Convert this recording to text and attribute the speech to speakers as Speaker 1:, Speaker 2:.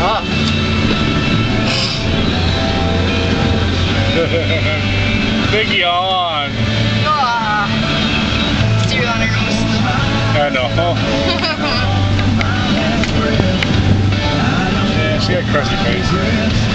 Speaker 1: Ah.
Speaker 2: Big yawn.
Speaker 3: Ah. Cereal on her nose.
Speaker 2: I know. Yeah, she got a crusty face.